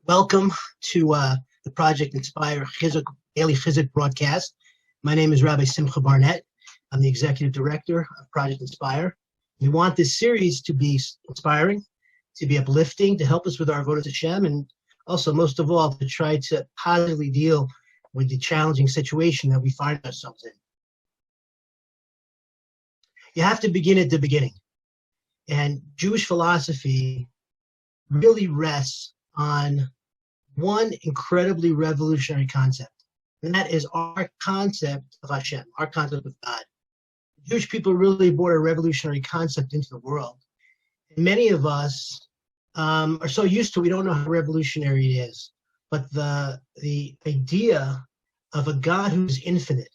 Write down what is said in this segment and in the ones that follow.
Welcome to the Project Inspire Chizuk, Daily Chizuk broadcast. My name is Rabbi Simcha Barnett. I'm the Executive Director of Project Inspire. We want this series to be inspiring, to be uplifting, to help us with our avodas Hashem, and also, most of all, to try to positively deal with the challenging situation that we find ourselves in. You have to begin at the beginning. And Jewish philosophy really rests on one incredibly revolutionary concept, and that is our concept of Hashem, our concept of God. Jewish people really brought a revolutionary concept into the world. And many of us are so used to it, we don't know how revolutionary it is. But the idea of a God who's infinite,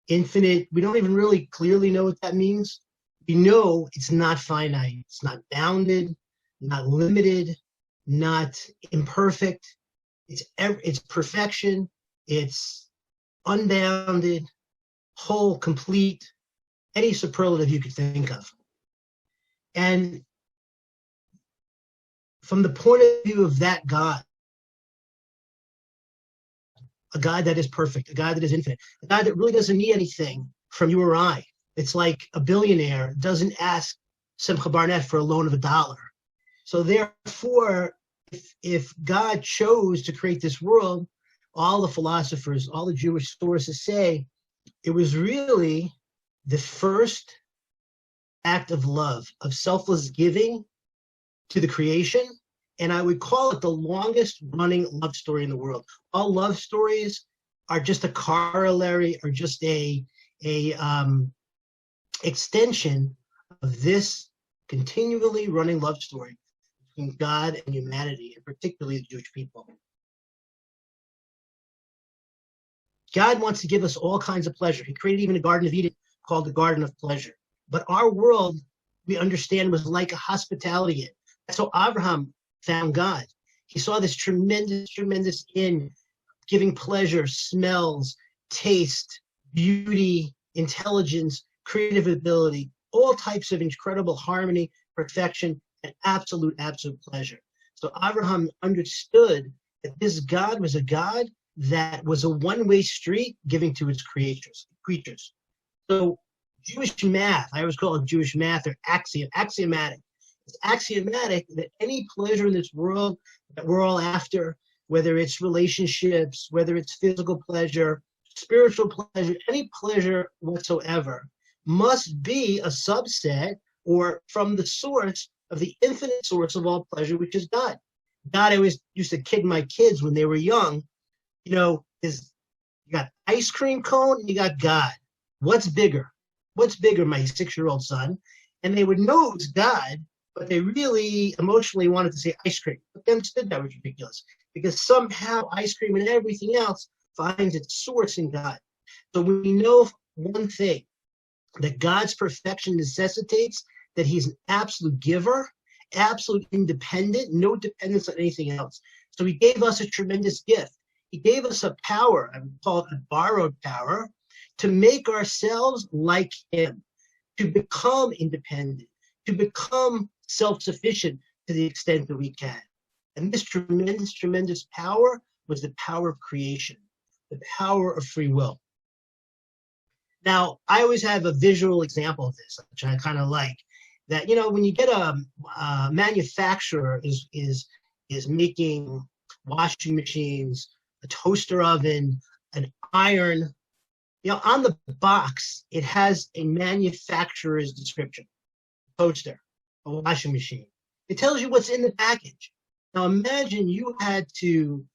we don't even really clearly know what that means. We know it's not finite, it's not bounded, not limited, not imperfect. It's perfection. It's unbounded, whole, complete, any superlative you could think of. And from the point of view of that God, a God that is perfect, a God that is infinite, a God that really doesn't need anything from you or I. It's like a billionaire doesn't ask Simcha Barnett for a loan of $1. So therefore, if God chose to create this world, all the philosophers, all the Jewish sources say it was really the first act of love, of selfless giving to the creation. And I would call it the longest running love story in the world. All love stories are just a corollary or just a extension of this continually running love story between God and humanity, and particularly the Jewish people. God wants to give us all kinds of pleasure. He created even a Garden of Eden called the Garden of Pleasure. But our world, we understand, was like a hospitality inn. That's how Abraham found God. He saw this tremendous inn giving pleasure, smells, taste, beauty, intelligence, creative ability, all types of incredible harmony, perfection, and absolute pleasure. So Abraham understood that this God was a God that was a one-way street giving to its creatures. So Jewish math, I always call it Jewish math or axiomatic. It's axiomatic that any pleasure in this world that we're all after, whether it's relationships, whether it's physical pleasure, spiritual pleasure, any pleasure whatsoever, must be a subset or from the source of the infinite source of all pleasure, which is God. God, I always used to kid my kids when they were young, is you got ice cream cone and you got God. What's bigger? What's bigger, my 6-year-old son? And they would know it was God, but they really emotionally wanted to say ice cream. But they understood that was ridiculous because somehow ice cream and everything else finds its source in God. So we know one thing, that God's perfection necessitates that he's an absolute giver, absolute independent, no dependence on anything else. So he gave us a tremendous gift. He gave us a power, I would call it a borrowed power, to make ourselves like him, to become independent, to become self-sufficient to the extent that we can. And this tremendous power was the power of creation, the power of free will. Now, I always have a visual example of this, which I kind of like. That, when you get a manufacturer is making washing machines, a toaster oven, an iron, on the box, it has a manufacturer's description, toaster, a washing machine. It tells you what's in the package. Now, imagine you had to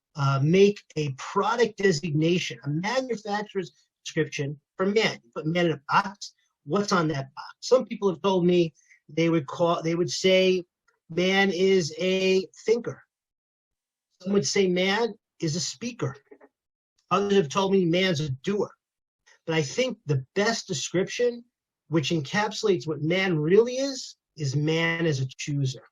make a product designation, a manufacturer's description for man. You put man in a box. What's on that box? Some people have told me they would say man is a thinker. Some would say man is a speaker. Others have told me man's a doer. But I think the best description, which encapsulates what man really is man as a chooser.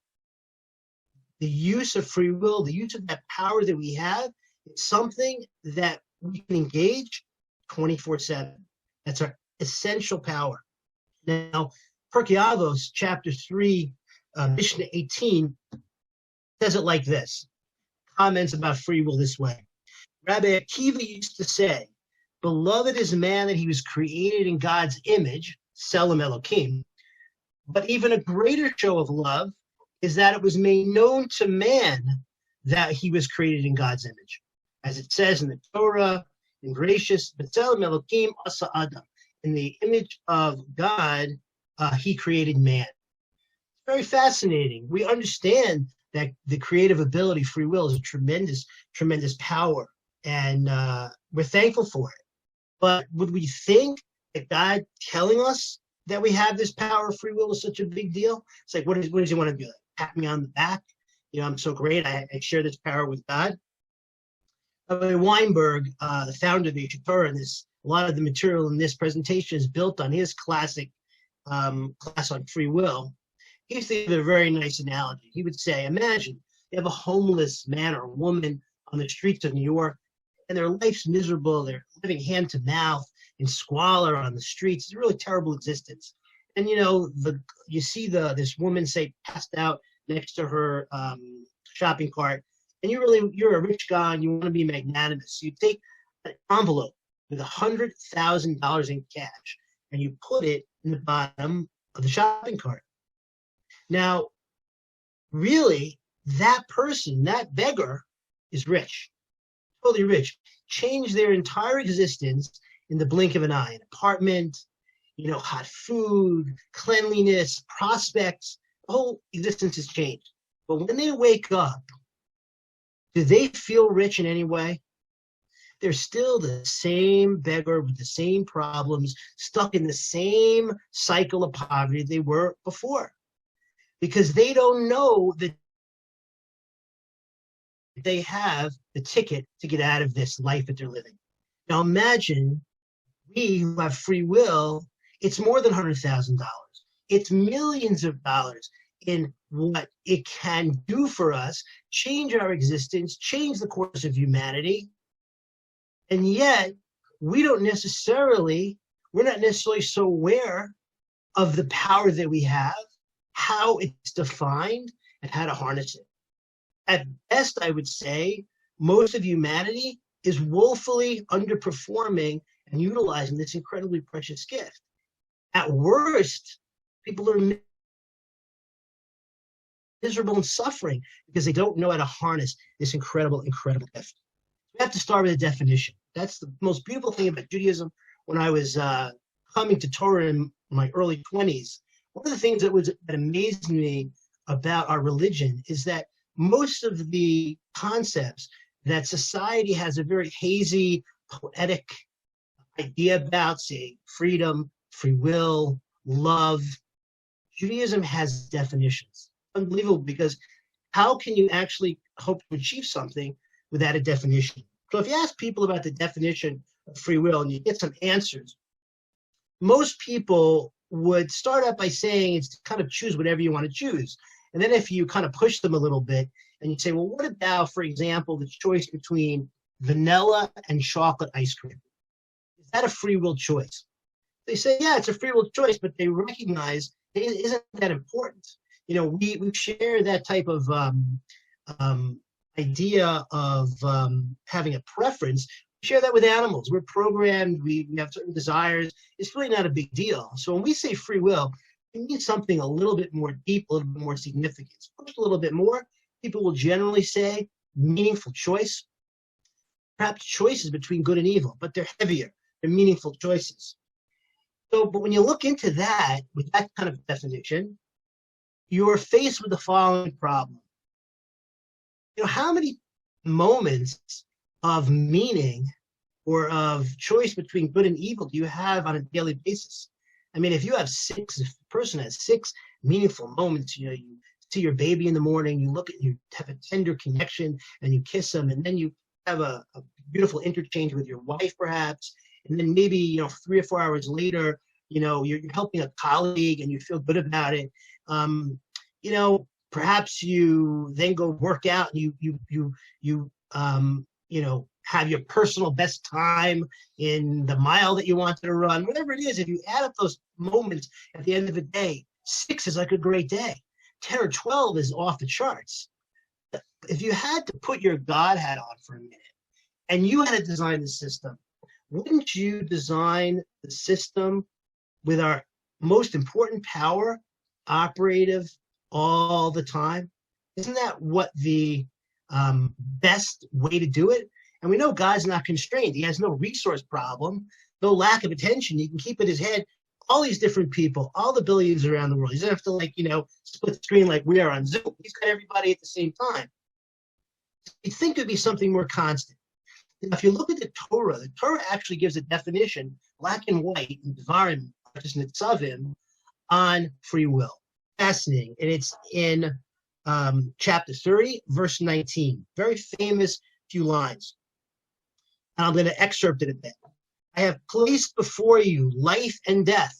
The use of free will, the use of that power that we have, is something that we can engage 24/7. That's our essential power. Now, Pirkei Avos, chapter 3, Mishnah 18, says it like this. comments about free will this way. Rabbi Akiva used to say, beloved is a man that he was created in God's image, Selim Elohim. But even a greater show of love is that it was made known to man that he was created in God's image. As it says in the Torah, in Gracious, B'Tselem Elohim Asa Adam. In the image of God, he created man. It's very fascinating. We understand that the creative ability, free will, is a tremendous, tremendous power. And we're thankful for it. But would we think that God telling us that we have this power of free will is such a big deal? It's like, what does he want to do? Like, pat me on the back? I'm so great. I share this power with God. Rabbi Weinberg, the founder of the Torah, and a lot of the material in this presentation is built on his classic class on free will. He used to give a very nice analogy. He would say, imagine you have a homeless man or woman on the streets of New York, and their life's miserable. They're living hand to mouth in squalor on the streets. It's a really terrible existence. And you see this woman, say, passed out next to her shopping cart, and you're a rich guy and you want to be magnanimous. So you take an envelope with $100,000 in cash and you put it in the bottom of the shopping cart. Now, really, that person, that beggar, is rich, totally rich. Change their entire existence in the blink of an eye. An apartment, hot food, cleanliness, prospects, the whole existence has changed. But when they wake up, do they feel rich in any way? They're still the same beggar with the same problems, stuck in the same cycle of poverty they were before. Because they don't know that they have the ticket to get out of this life that they're living. Now imagine we who have free will, it's more than $100,000. It's millions of dollars in what it can do for us, change our existence, change the course of humanity. And yet we're not necessarily so aware of the power that we have, how it's defined, and how to harness it. At best, I would say most of humanity is woefully underperforming and utilizing this incredibly precious gift. At worst, people are miserable and suffering because they don't know how to harness this incredible, incredible gift. We have to start with a definition. That's the most beautiful thing about Judaism. When I was coming to Torah in my early 20s, one of the things that amazed me about our religion is that most of the concepts that society has a very hazy, poetic idea about, say, freedom, free will, love, Judaism has definitions. Unbelievable, because how can you actually hope to achieve something without a definition? So if you ask people about the definition of free will and you get some answers, most people would start out by saying it's to kind of choose whatever you want to choose. And then if you kind of push them a little bit and you say, well, what about, for example, the choice between vanilla and chocolate ice cream? Is that a free will choice? They say, yeah, it's a free will choice, but they recognize it isn't that important. We share that type of idea of having a preference. We share that with animals. We're programmed. We have certain desires. It's really not a big deal. So when we say free will, we need something a little bit more deep, a little bit more significant. Push a little bit more. People will generally say meaningful choice. Perhaps choices between good and evil, but they're heavier. They're meaningful choices. But when you look into that, with that kind of definition, you're faced with the following problem. How many moments of meaning or of choice between good and evil do you have on a daily basis? I mean, if a person has 6 meaningful moments, you see your baby in the morning, you have a tender connection and you kiss them, and then you have a beautiful interchange with your wife perhaps, and then maybe 3 or 4 hours later, you're helping a colleague and you feel good about it. Perhaps you then go work out and you have your personal best time in the mile that you wanted to run. Whatever it is, if you add up those moments at the end of the day, 6 is like a great day. 10 or 12 is off the charts. If you had to put your God hat on for a minute and you had to design the system, wouldn't you design the system with our most important power operative all the time? Isn't that what the best way to do it? And we know God's not constrained. He has no resource problem, no lack of attention. He can keep in his head all these different people, all the billions around the world. He doesn't have to, split the screen like we are on Zoom. He's got everybody at the same time. You'd think it would be something more constant. Now, if you look at the Torah actually gives a definition, black and white, in Dvarim, just Nitzavim, on free will. Fascinating. And it's in chapter 30, verse 19. Very famous few lines. And I'm going to excerpt it a bit. I have placed before you life and death,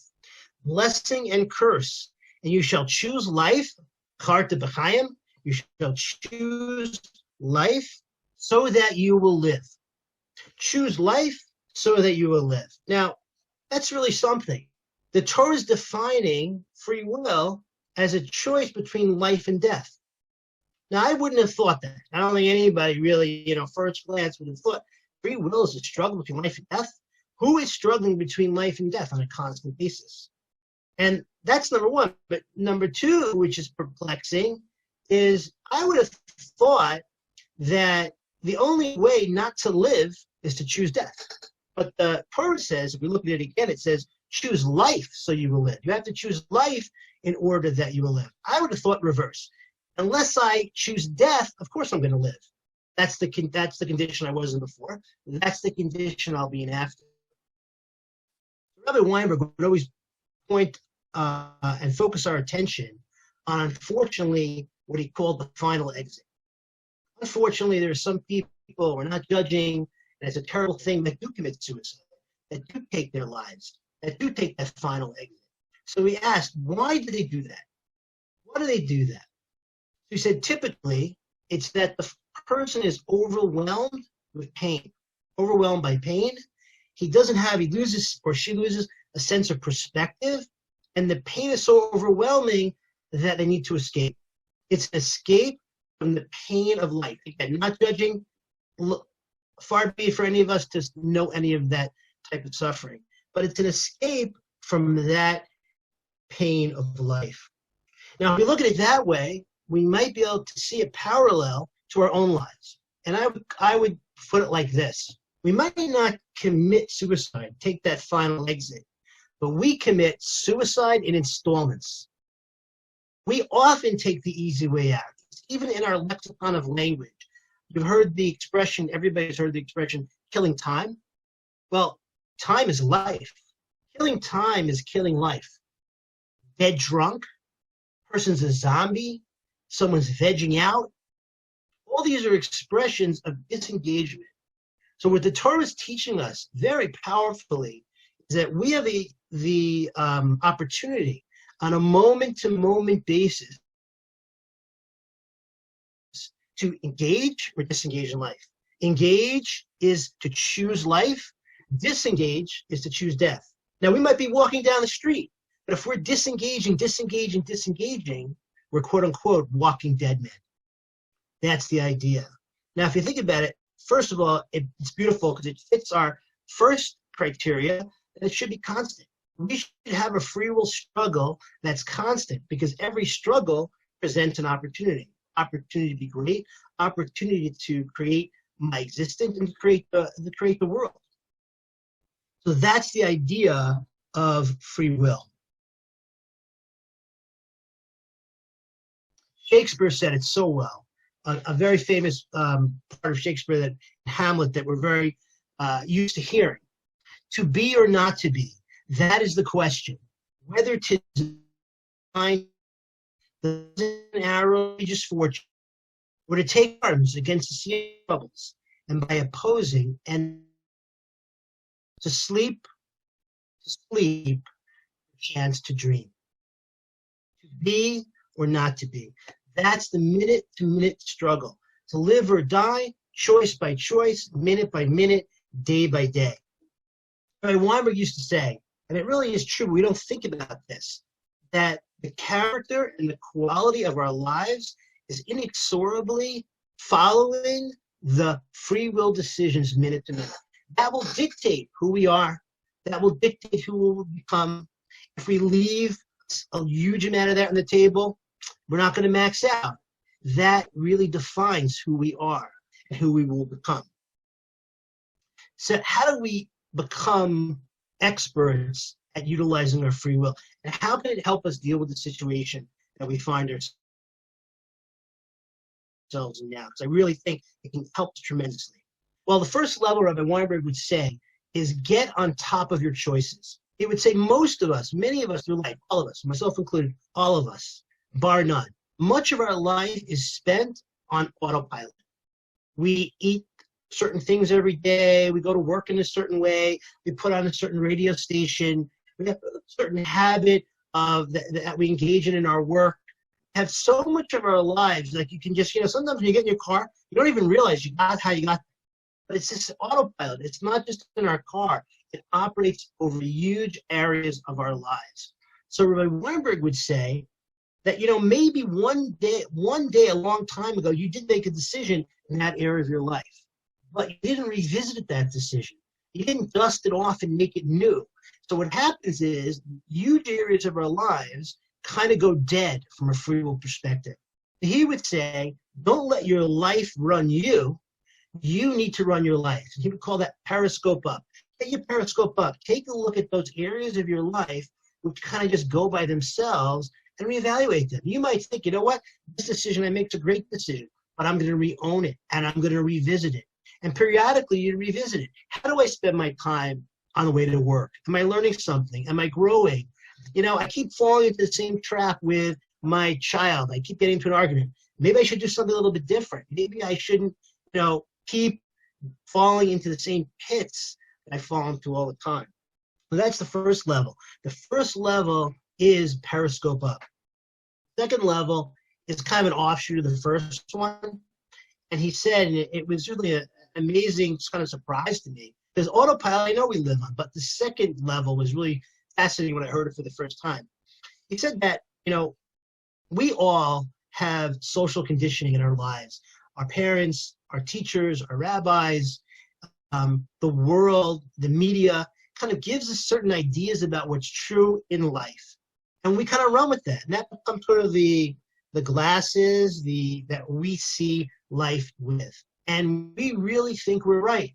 blessing and curse, and you shall choose life, charta b'chaim, you shall choose life so that you will live. Choose life so that you will live. Now, that's really something. The Torah is defining free will as a choice between life and death. Now, I wouldn't have thought that. I don't think anybody really, first glance would have thought free will is a struggle between life and death. Who is struggling between life and death on a constant basis? And that's number one. But number two, which is perplexing, is I would have thought that the only way not to live is to choose death. But the Torah says, if we look at it again, it says, choose life so you will live. You have to choose life in order that you will live. I would have thought reverse. Unless I choose death, of course I'm going to live. That's the condition I was in before. That's the condition I'll be in after. Rabbi Weinberg would always point and focus our attention on, unfortunately, what he called the final exit. Unfortunately, there are some people, we're not judging, and it's a terrible thing, that do commit suicide, that do take their lives, that do take that final exit. So we asked, why do they do that? Why do they do that? So he said, typically, it's that the person is overwhelmed with pain, overwhelmed by pain. He loses or she loses a sense of perspective, and the pain is so overwhelming that they need to escape. It's an escape from the pain of life. Again, not judging, far be it for any of us to know any of that type of suffering, but it's an escape from that pain of life. Now, if we look at it that way, we might be able to see a parallel to our own lives. And I would put it like this. We might not commit suicide, take that final exit, but we commit suicide in installments. We often take the easy way out, even in our lexicon of language. You've heard the expression, everybody's heard the expression, killing time. Well, time is life. Killing time is killing life. Dead drunk, person's a zombie, someone's vegging out. All these are expressions of disengagement. So what the Torah is teaching us very powerfully is that we have the opportunity on a moment-to-moment basis to engage or disengage in life. Engage is to choose life. Disengage is to choose death. Now, we might be walking down the street, but if we're disengaging, we're quote-unquote walking dead men. That's the idea. Now, if you think about it, first of all, it's beautiful because it fits our first criteria, and it should be constant. We should have a free will struggle that's constant because every struggle presents an opportunity. Opportunity to be great, opportunity to create my existence and to create the world. So that's the idea of free will. Shakespeare said it so well. A very famous part of Shakespeare, that Hamlet, that we're very used to hearing. To be or not to be, that is the question. Whether to design the arrow just fortune, or to take arms against the sea troubles, and by opposing and to sleep, chance to dream. To be or not to be. That's the minute-to-minute struggle. To live or die, choice by choice, minute by minute, day by day. Rabbi Weinberg used to say, and it really is true, we don't think about this, that the character and the quality of our lives is inexorably following the free will decisions minute to minute. That will dictate who we are. That will dictate who we will become. If we leave a huge amount of that on the table, we're not going to max out. That really defines who we are and who we will become. So how do we become experts at utilizing our free will? And how can it help us deal with the situation that we find ourselves in now? Because I really think it can help us tremendously. Well, the first level, Rabbi Weinberg would say, is get on top of your choices. He would say most of us, many of us through life, all of us, myself included, all of us, bar none, much of our life is spent on autopilot. We eat certain things every day. We go to work in a certain way. We put on a certain radio station. We have a certain habit of that we engage in our work. Have so much of our lives, like you can just, sometimes when you get in your car, you don't even realize you got how you got there. But it's just autopilot. It's not just in our car. It operates over huge areas of our lives. So Rabbi Weinberg would say that, maybe one day, a long time ago, you did make a decision in that area of your life, but you didn't revisit that decision. You didn't dust it off and make it new. So what happens is huge areas of our lives kind of go dead from a free will perspective. He would say, don't let your life run you. You need to run your life. He would call that periscope up. Get your periscope up. Take a look at those areas of your life which kind of just go by themselves and reevaluate them. You might think, this decision I make is a great decision, but I'm going to re-own it and I'm going to revisit it. And periodically you revisit it. How do I spend my time on the way to work? Am I learning something? Am I growing? I keep falling into the same trap with my child. I keep getting into an argument. Maybe I should do something a little bit different. Maybe I shouldn't, keep falling into the same pits that I fall into all the time. So that's the first level. The first level is periscope up. Second level is kind of an offshoot of the first one. And he said, and it was really an amazing kind of surprise to me, because autopilot, I know we live on, but the second level was really fascinating when I heard it for the first time. He said that, we all have social conditioning in our lives. Our parents, our teachers, our rabbis, the world, the media kind of gives us certain ideas about what's true in life. And we kind of run with that. And that becomes sort of the glasses that we see life with. And we really think we're right.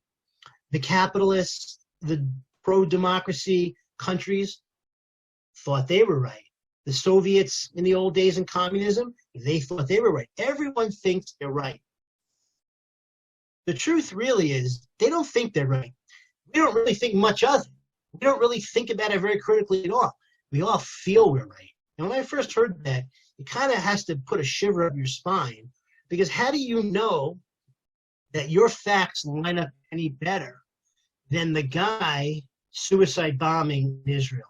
The capitalists, the pro-democracy countries thought they were right. The Soviets in the old days in communism, they thought they were right. Everyone thinks they're right. The truth really is they don't think they're right. We don't really think much of it. We don't really think about it very critically at all. We all feel we're right. And when I first heard that, it kind of has to put a shiver up your spine, because how do you know that your facts line up any better than the guy suicide bombing Israel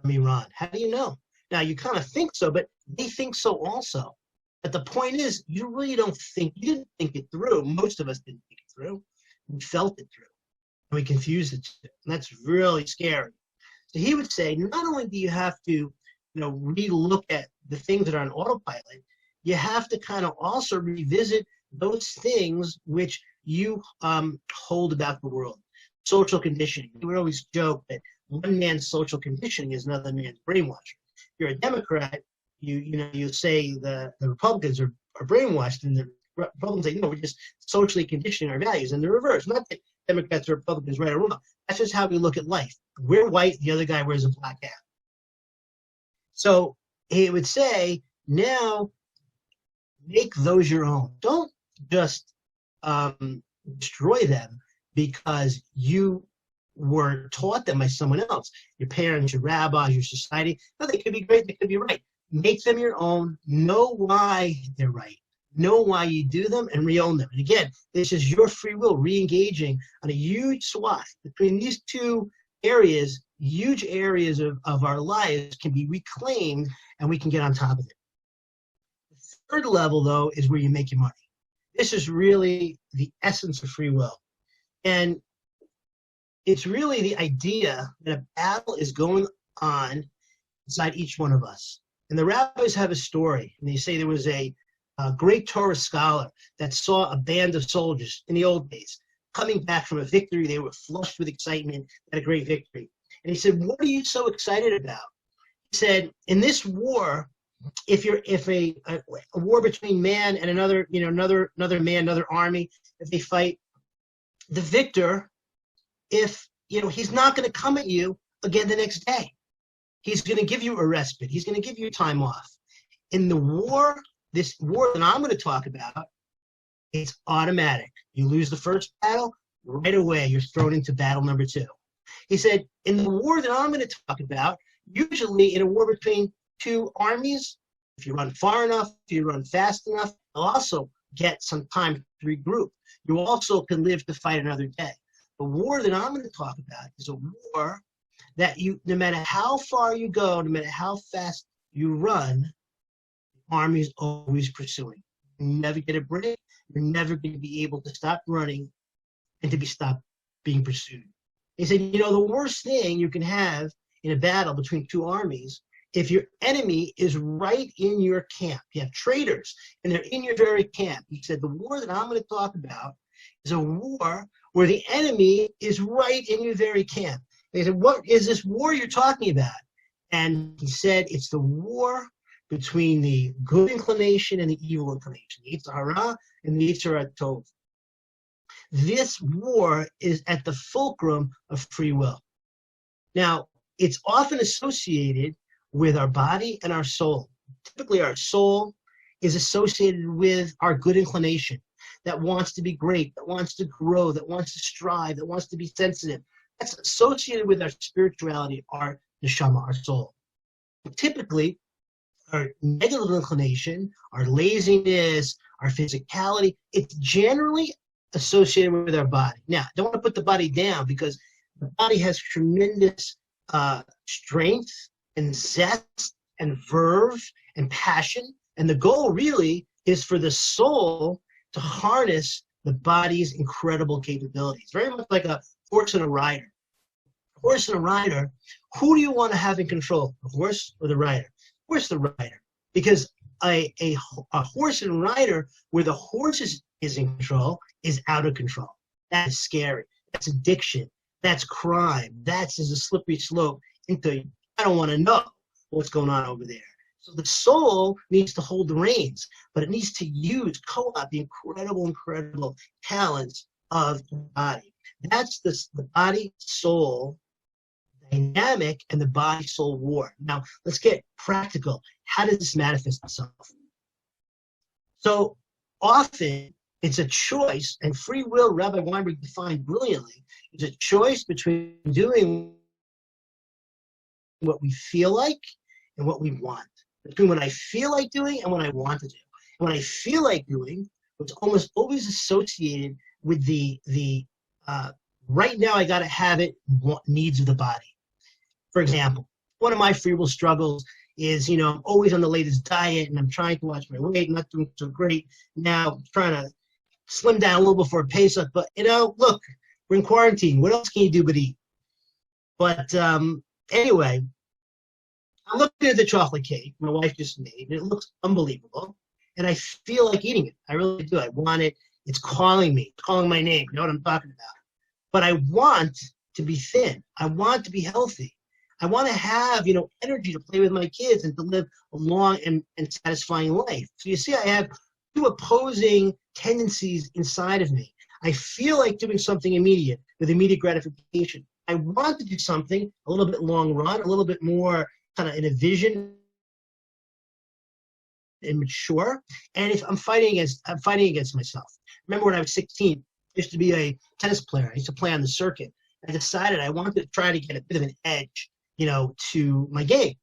from Iran? How do you know? Now, you kind of think so, but they think so also. But the point is, you really don't think, you didn't think it through. Most of us didn't think it through. We felt it through. And we confused it. And that's really scary. So he would say, not only do you have to, re-look at the things that are on autopilot, you have to kind of also revisit those things which you hold about the world. Social conditioning. We would always joke that one man's social conditioning is another man's brainwashing. If you're a Democrat, you say the Republicans are brainwashed, and the Republicans say, no, we're just socially conditioning our values, and the reverse. Not that Democrats or Republicans right or wrong. That's just how we look at life. We're white, the other guy wears a black hat. So he would say, now make those your own. Don't just destroy them because you were taught them by someone else. Your parents, your rabbis, your society. No, they could be great, they could be right. Make them your own. Know why they're right. Know why you do them and re-own them. And again, this is your free will re-engaging on a huge swath. Between these two areas, huge areas of our lives can be reclaimed, and we can get on top of it. The third level, though, is where you make your money. This is really the essence of free will. And it's really the idea that a battle is going on inside each one of us. And the rabbis have a story, and they say there was a a great Torah scholar that saw a band of soldiers in the old days coming back from a victory. They were flushed with excitement at a great victory. And he said, "What are you so excited about?" He said, "In this war, if a war between man and another man, another army, if they fight, the victor, if he's not going to come at you again the next day. He's going to give you a respite. He's going to give you time off. In the war, this war that I'm going to talk about, it's automatic. You lose the first battle, right away you're thrown into battle number 2. He said, in the war that I'm going to talk about, usually in a war between two armies, if you run far enough, if you run fast enough, you'll also get some time to regroup. You also can live to fight another day. The war that I'm going to talk about is a war that no matter how far you go, no matter how fast you run, the army is always pursuing. You never get a break. You're never going to be able to stop running and to be stopped being pursued. He said, the worst thing you can have in a battle between two armies, if your enemy is right in your camp, you have traitors and they're in your very camp. He said, the war that I'm going to talk about is a war where the enemy is right in your very camp. They said, what is this war you're talking about? And he said, it's the war between the good inclination and the evil inclination, the Yetzer Hara and the Yetzer Tov. This war is at the fulcrum of free will. Now, it's often associated with our body and our soul. Typically, our soul is associated with our good inclination that wants to be great, that wants to grow, that wants to strive, that wants to be sensitive. That's associated with our spirituality, our neshama, our soul. But typically, our negative inclination, our laziness, our physicality, it's generally associated with our body. Now, I don't want to put the body down because the body has tremendous strength and zest and verve and passion. And the goal really is for the soul to harness the body's incredible capabilities. Very much like a horse and a rider. A horse and a rider, who do you want to have in control? The horse or the rider? Of course, the rider. Because a horse and rider where the horse is in control is out of control. That is scary. That's addiction. That's crime. That's a slippery slope into, I don't want to know what's going on over there. So the soul needs to hold the reins, but it needs to co-opt the incredible talents of the body. That's the body-soul dynamic and the body-soul war. Now, let's get practical. How does this manifest itself? So often, it's a choice, and free will, Rabbi Weinberg defined brilliantly, is a choice between doing what we feel like and what we want. Between what I feel like doing and what I want to do. And what I feel like doing, it's almost always associated with the right now I got to have it needs of the body. For example, one of my freewill struggles is, I'm always on the latest diet and I'm trying to watch my weight, not doing so great. Now I'm trying to slim down a little before Pesach, but look, we're in quarantine. What else can you do but eat? But anyway, I'm looking at the chocolate cake my wife just made, and it looks unbelievable. And I feel like eating it. I really do. I want it. It's calling me. It's calling my name. You know what I'm talking about. But I want to be thin. I want to be healthy. I want to have, energy to play with my kids and to live a long and satisfying life. So you see, I have two opposing tendencies inside of me. I feel like doing something immediate with immediate gratification. I want to do something a little bit long run, a little bit more kind of in a vision and mature. And if I'm fighting against myself. Remember when I was 16, I used to be a tennis player. I used to play on the circuit. I decided I wanted to try to get a bit of an edge, to my game.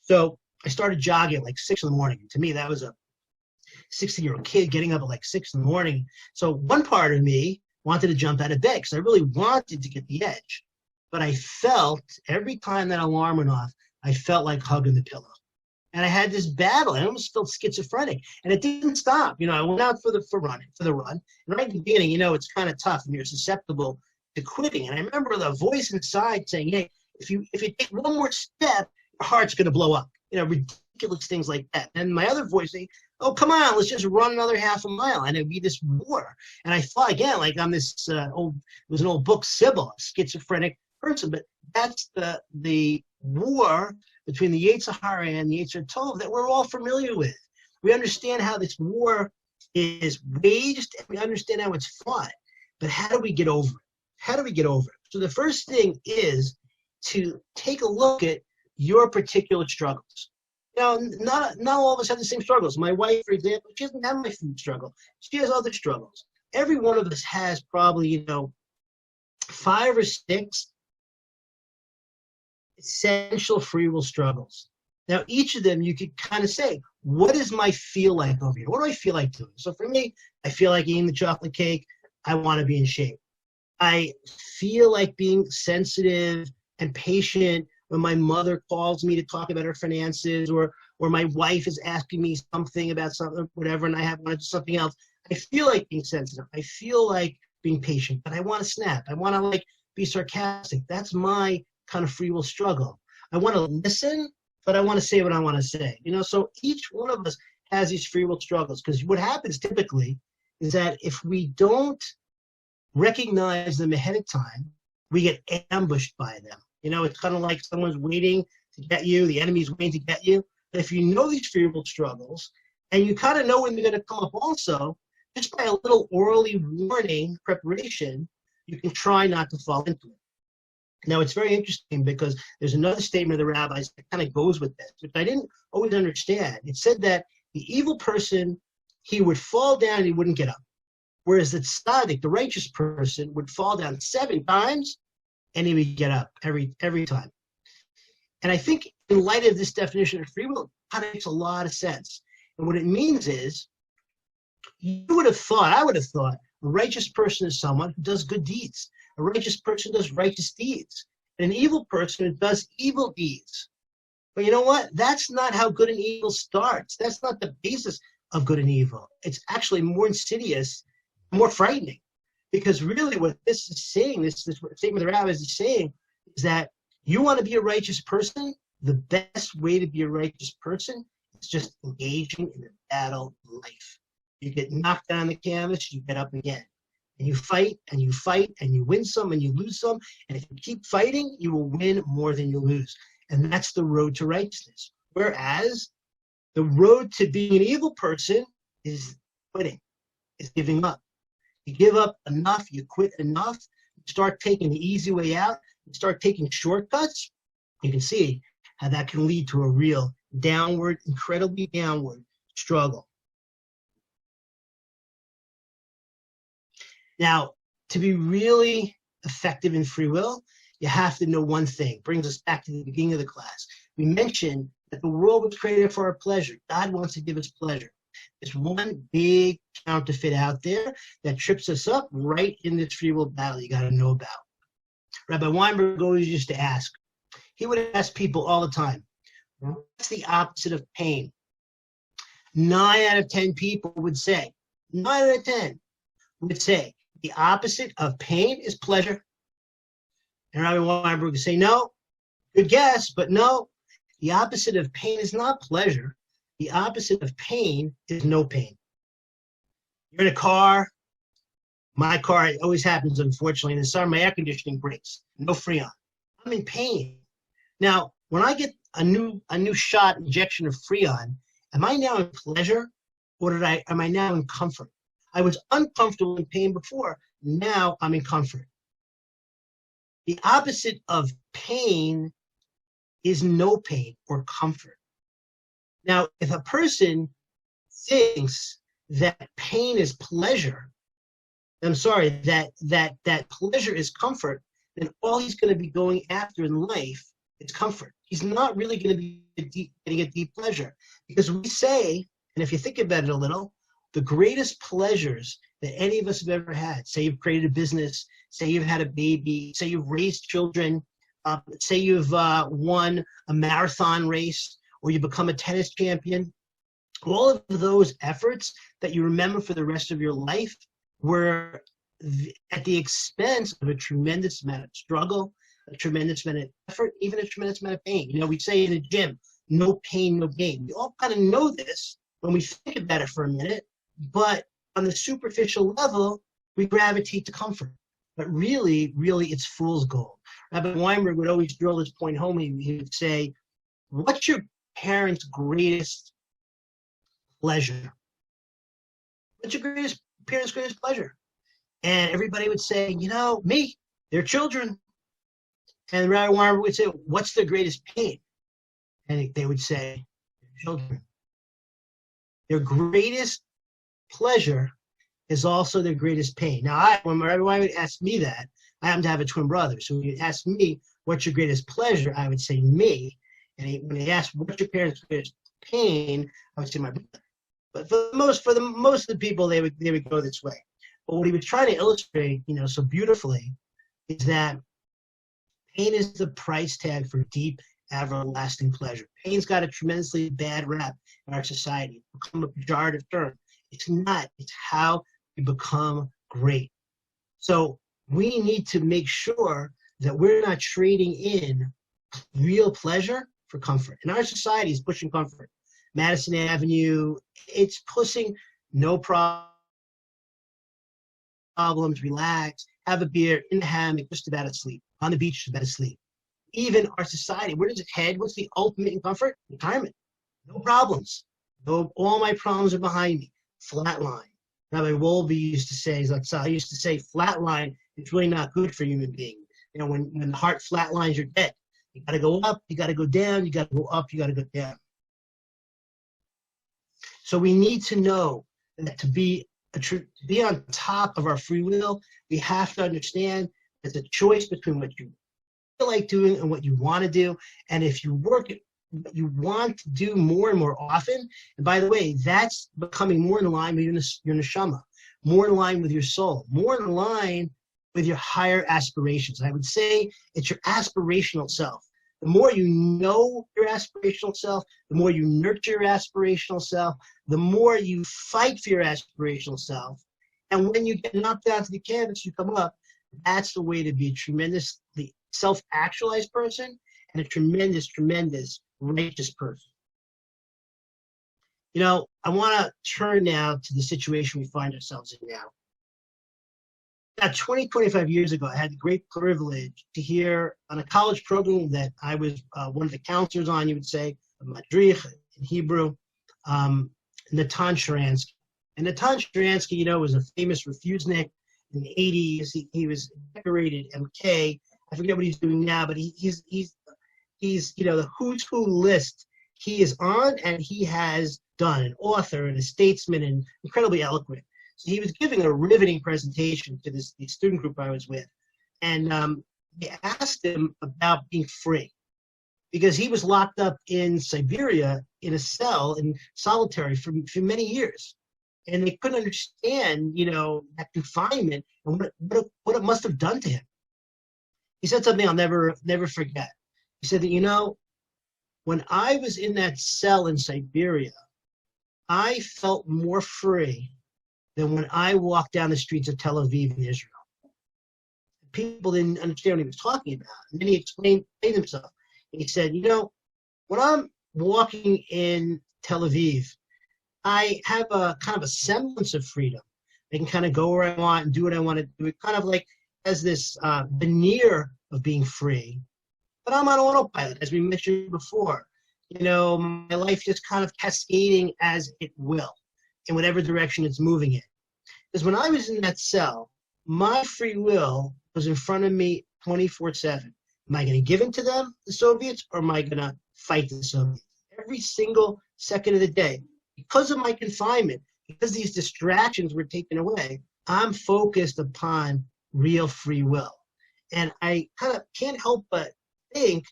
So I started jogging at like 6 in the morning. And to me, that was a 60-year-old kid getting up at like 6 in the morning. So one part of me wanted to jump out of bed because I really wanted to get the edge. But I felt every time that alarm went off, I felt like hugging the pillow. And I had this battle. I almost felt schizophrenic. And it didn't stop. I went out for the run. And right in the beginning, it's kind of tough and you're susceptible to quitting. And I remember the voice inside saying, hey, if you take one more step, your heart's going to blow up. Ridiculous things like that. And my other voice saying, Oh, come on, let's just run another half a mile. And it'd be this war. And I thought, again, like I'm this it was an old book, Sybil, a schizophrenic person. But that's the war between the Yetzer Hara and the Yetzer Tov that we're all familiar with. We understand how this war is waged, and we understand how it's fought. But how do we get over it? How do we get over it? So the first thing is to take a look at your particular struggles. Now, not all of us have the same struggles. My wife, for example, she doesn't have my food struggle. She has other struggles. Every one of us has probably, 5 or 6 essential free will struggles. Now, each of them you could kind of say, what does my feel like over here? What do I feel like doing? So for me, I feel like eating the chocolate cake. I want to be in shape. I feel like being sensitive and patient when my mother calls me to talk about her finances, or my wife is asking me something about something, whatever, and I want to do something else. I feel like being sensitive. I feel like being patient, but I want to snap. I want to be sarcastic. That's my kind of free will struggle. I want to listen, but I want to say what I want to say. So each one of us has these free will struggles, because what happens typically is that if we don't recognize them ahead of time, we get ambushed by them. It's kind of like someone's waiting to get you, the enemy's waiting to get you. But if you know these free will struggles, and you kind of know when they're going to come up also, just by a little orally warning preparation, you can try not to fall into it. Now, it's very interesting because there's another statement of the rabbis that kind of goes with this, which I didn't always understand. It said that the evil person, he would fall down and he wouldn't get up. Whereas the tzaddik, the righteous person, would fall down 7 times and he would get up every time. And I think in light of this definition of free will, it kind of makes a lot of sense. And what it means is, I would have thought, a righteous person is someone who does good deeds. A righteous person does righteous deeds. And an evil person does evil deeds. But you know what? That's not how good and evil starts. That's not the basis of good and evil. It's actually more insidious, more frightening. Because really what this is saying, this statement of the rabbis is saying, is that you want to be a righteous person, the best way to be a righteous person is just engaging in the battle of life. You get knocked down on the canvas, you get up again. And you fight, and you fight, and you win some, and you lose some. And if you keep fighting, you will win more than you lose. And that's the road to righteousness. Whereas the road to being an evil person is quitting, is giving up. You give up enough, you quit enough, you start taking the easy way out, you start taking shortcuts, you can see how that can lead to a real downward, incredibly downward struggle. Now, to be really effective in free will, you have to know one thing. Brings us back to the beginning of the class. We mentioned that the world was created for our pleasure. God wants to give us pleasure. There's one big counterfeit out there that trips us up right in this free will battle you got to know about. Rabbi Weinberg always used to ask. He would ask people all the time, what's the opposite of pain? 9 out of 10 people would say, 9 out of 10 would say, the opposite of pain is pleasure. And Rabbi Weinberg would say, no, good guess, but no. The opposite of pain is not pleasure. The opposite of pain is no pain. You're in a car. My car, it always happens, unfortunately. In the summer, my air conditioning breaks. No Freon. I'm in pain. Now, when I get a new shot injection of Freon, am I now in pleasure, or am I now in comfort? I was uncomfortable in pain before. Now I'm in comfort. The opposite of pain is no pain or comfort. Now, if a person thinks that pain is pleasure, that pleasure is comfort, then all he's going to be going after in life is comfort. He's not really going to be getting a deep pleasure. Because we say, and if you think about it a little, the greatest pleasures that any of us have ever had, say you've created a business, say you've had a baby, say you've raised children, say you've won a marathon race, or you become a tennis champion, all of those efforts that you remember for the rest of your life were at the expense of a tremendous amount of struggle, a tremendous amount of effort, even a tremendous amount of pain. We say in the gym, no pain, no gain. We all kind of know this, when we think about it for a minute, but on the superficial level, we gravitate to comfort. But really, it's fool's gold. Rabbi Weinberg would always drill this point home. He would say, what's your parents' greatest pleasure? What's your parents' greatest pleasure? And everybody would say, me, their children. And Rabbi Weinberg would say, what's their greatest pain? And they would say, children. Their greatest pleasure is also their greatest pain. Now, when Rabbi Weinberg would ask me that, I happen to have a twin brother. So when he asked me, what's your greatest pleasure? I would say me. And when he asked, what's your parents' greatest pain? I would say my brother. But for the most of the people, they would go this way. But what he was trying to illustrate, so beautifully, is that pain is the price tag for deep, everlasting pleasure. Pain's got a tremendously bad rap in our society. It's become a pejorative term. It's not. It's how we become great. So we need to make sure that we're not trading in real pleasure for comfort. And our society is pushing comfort. Madison Avenue, it's pushing no problems, relax, have a beer, in the hammock, just about asleep, on the beach, just about asleep. Even our society, where does it head? What's the ultimate in comfort? Retirement. No problems. No, all my problems are behind me. Flatline. Rabbi Wolbe used to say, flatline is really not good for human beings. When the heart flatlines, you're dead. You got to go up, you got to go down, you got to go up, you got to go down. So we need to know that to be on top of our free will, we have to understand there's a choice between what you feel like doing and what you want to do. And if you work at what you want to do more and more often, and by the way, that's becoming more in line with your neshama, more in line with your soul, more in line with your higher aspirations. I would say it's your aspirational self. The more you know your aspirational self, the more you nurture your aspirational self, the more you fight for your aspirational self. And when you get knocked down to the canvas, you come up. That's the way to be a tremendously self-actualized person and a tremendous righteous person. I want to turn now to the situation we find ourselves in now. About 25 years ago, I had the great privilege to hear on a college program that I was one of the counselors on, you would say, a madrich in Hebrew, Natan Sharansky. And Natan Sharansky, was a famous refusenik in the 80s. He was decorated MK. I forget what he's doing now, but he's the who's who list he is on, and he has done, an author and a statesman and incredibly eloquent. So he was giving a riveting presentation to the student group I was with. And they asked him about being free because he was locked up in Siberia in a cell in solitary for many years. And they couldn't understand, that confinement and what it must have done to him. He said something I'll never forget. He said that, when I was in that cell in Siberia, I felt more free than when I walked down the streets of Tel Aviv in Israel. People didn't understand what he was talking about. And then he explained himself. He said, when I'm walking in Tel Aviv, I have a kind of a semblance of freedom. I can kind of go where I want and do what I want to do. It kind of like has this veneer of being free. But I'm on autopilot, as we mentioned before. My life just kind of cascading as it will, in whatever direction it's moving in. Because when I was in that cell, my free will was in front of me 24/7. Am I going to give in to them, the Soviets, or am I going to fight the Soviets? Every single second of the day. Because of my confinement, because these distractions were taken away, I'm focused upon real free will. And I kind of can't help but think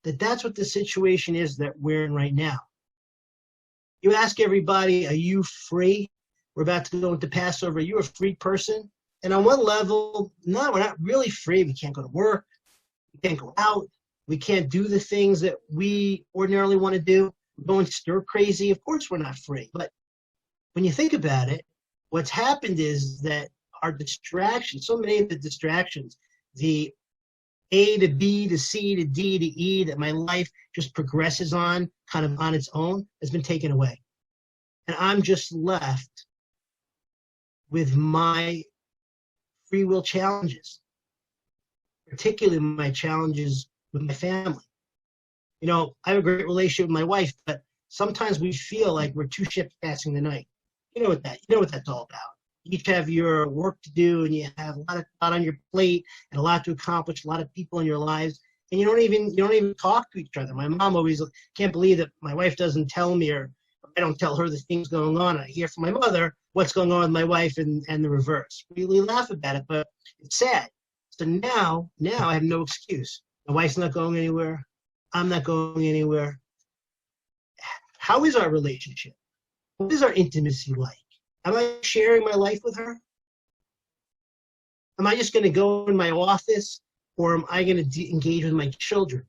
that that's what the situation is that we're in right now. You ask everybody, are you free? We're about to go into Passover. Are you a free person? And on one level, no, we're not really free. We can't go to work. We can't go out. We can't do the things that we ordinarily want to do. We're going stir crazy. Of course, we're not free. But when you think about it, what's happened is that our distractions, so many of the distractions, the A to B to C to D to E that my life just progresses on, kind of on its own, has been taken away. And I'm just left with my free will challenges, particularly my challenges with my family. You know, I have a great relationship with my wife, but sometimes we feel like we're two ships passing the night. You know what that's all about. You each have your work to do, and you have a lot on your plate and a lot to accomplish, a lot of people in your lives, and you don't even talk to each other. My mom always can't believe that my wife doesn't tell me, or I don't tell her the things going on. I hear from my mother what's going on with my wife, and the reverse. We laugh about it, but it's sad. So now I have no excuse. My wife's not going anywhere. I'm not going anywhere. How is our relationship? What is our intimacy like? Am I sharing my life with her? Am I just going to go in my office, or am I going to engage with my children?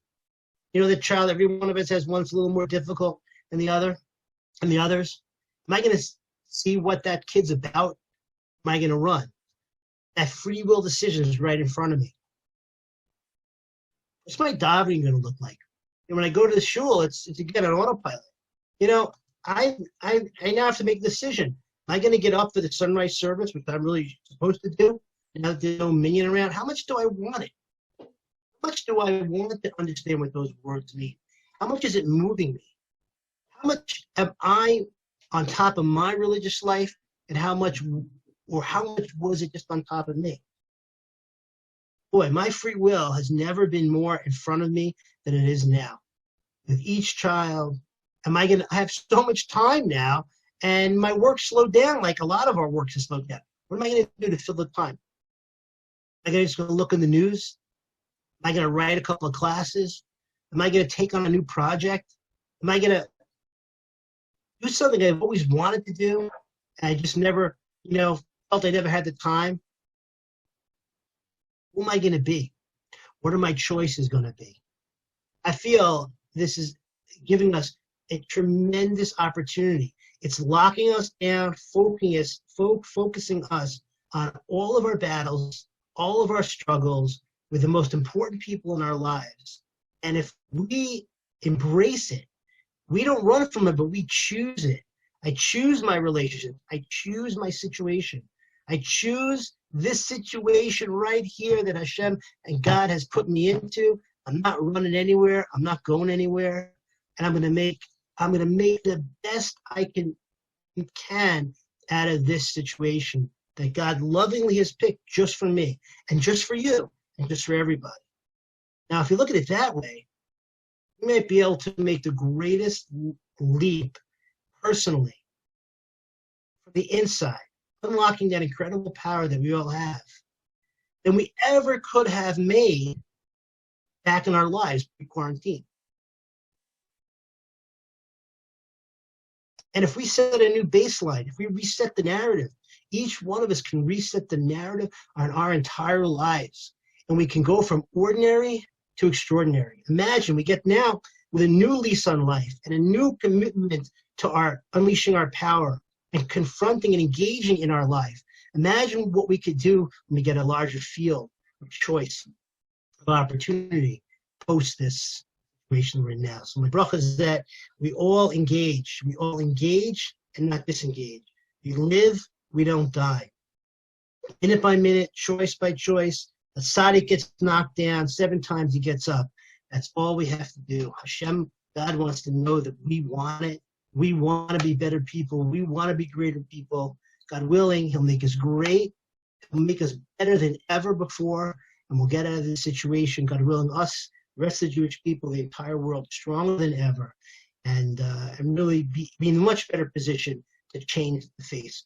You know, the child, every one of us has one that's a little more difficult than the other, and the others. Am I going to see what that kid's about? Am I going to run? That free will decision is right in front of me. What's my davening going to look like? And when I go to the shul, it's again an autopilot. You know, I now have to make a decision. Am I going to get up for the sunrise service, which I'm really supposed to do? Now that there's no minion around, how much do I want it? How much do I want to understand what those words mean? How much is it moving me? How much am I on top of my religious life, and how much was it just on top of me? Boy, my free will has never been more in front of me than it is now. With each child, I have so much time now, and my work slowed down like a lot of our work has slowed down. What am I going to do to fill the time? Am I just going to look in the news? Am I going to write a couple of classes? Am I going to take on a new project? Am I going to do something I've always wanted to do, and I just never, felt I never had the time? Who am I going to be? What are my choices going to be? I feel this is giving us a tremendous opportunity. It's locking us down, focusing us on all of our battles, all of our struggles with the most important people in our lives. And if we embrace it, we don't run from it, but we choose it. I choose my relationship. I choose my situation. I choose this situation right here that Hashem and God has put me into. I'm not running anywhere. I'm not going anywhere. And I'm going to make the best I can out of this situation that God lovingly has picked just for me and just for you and just for everybody. Now, if you look at it that way, you might be able to make the greatest leap personally from the inside, unlocking that incredible power that we all have than we ever could have made back in our lives pre-quarantine. And if we set a new baseline, if we reset the narrative, each one of us can reset the narrative on our entire lives. And we can go from ordinary to extraordinary. Imagine we get now with a new lease on life and a new commitment to our unleashing our power and confronting and engaging in our life. Imagine what we could do when we get a larger field of choice, of opportunity post this situation we're in now. So my bracha is that we all engage and not disengage. We live, we don't die. Minute by minute, choice by choice. A tzaddik gets knocked down 7 times, he gets up. That's all we have to do. Hashem, God wants to know that we want it. We want to be better people. We want to be greater people. God willing, he'll make us great. He'll make us better than ever before. And we'll get out of this situation, God willing, us, the rest of the Jewish people, the entire world, stronger than ever. And really be in a much better position to change the face